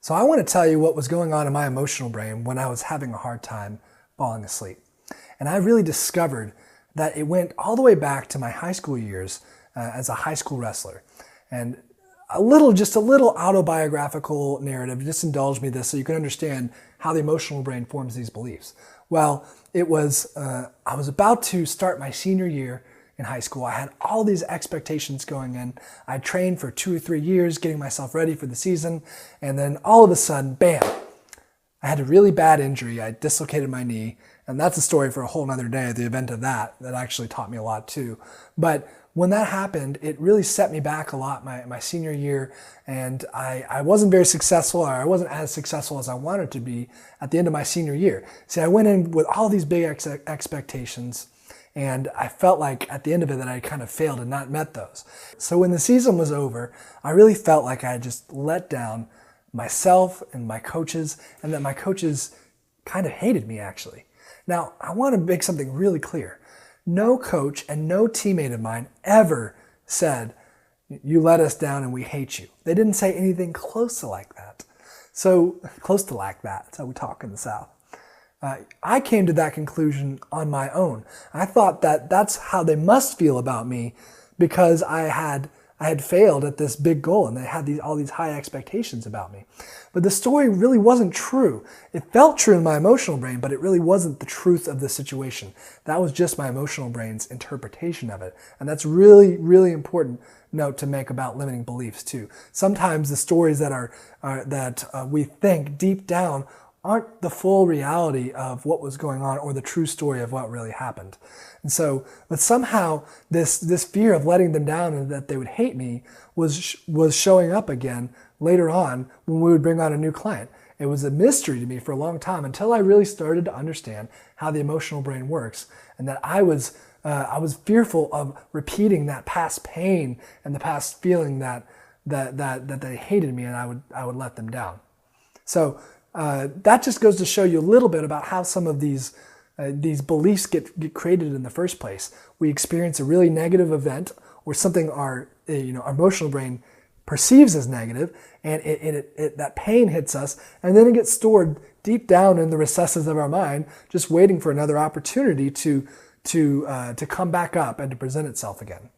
So I want to tell you what was going on in my emotional brain when I was having a hard time falling asleep. And I really discovered that it went all the way back to my high school years as a high school wrestler. And just a little autobiographical narrative, just indulge me this so you can understand how the emotional brain forms these beliefs. Well, I was about to start my senior year in high school. I had all these expectations going in. I trained for 2 or 3 years getting myself ready for the season. And then all of a sudden, bam, I had a really bad injury. I dislocated my knee. And that's a story for a whole nother day, the event of that actually taught me a lot too. But when that happened, it really set me back a lot my senior year. And I wasn't very successful, or I wasn't as successful as I wanted to be at the end of my senior year. See, I went in with all these big expectations. And I felt like at the end of it that I kind of failed and not met those. So when the season was over, I really felt like I had just let down myself and my coaches, and that my coaches kind of hated me actually. Now, I want to make something really clear. No coach and no teammate of mine ever said, "You let us down and we hate you." They didn't say anything close to like that. That's how we talk in the South. I came to that conclusion on my own. I thought that that's how they must feel about me because I had failed at this big goal and they had all these high expectations about me. But the story really wasn't true. It felt true in my emotional brain, but it really wasn't the truth of the situation. That was just my emotional brain's interpretation of it. And that's really, really important note to make about limiting beliefs too. Sometimes the stories that we think deep down aren't the full reality of what was going on or the true story of what really happened. And so, but somehow this fear of letting them down and that they would hate me was showing up again later on when we would bring on a new client. It was a mystery to me for a long time until I really started to understand how the emotional brain works, and that I was fearful of repeating that past pain and the past feeling that they hated me and I would let them down. So that just goes to show you a little bit about how some of these beliefs get created in the first place. We experience a really negative event or something our emotional brain perceives as negative, and that pain hits us, and then it gets stored deep down in the recesses of our mind, just waiting for another opportunity to come back up and to present itself again.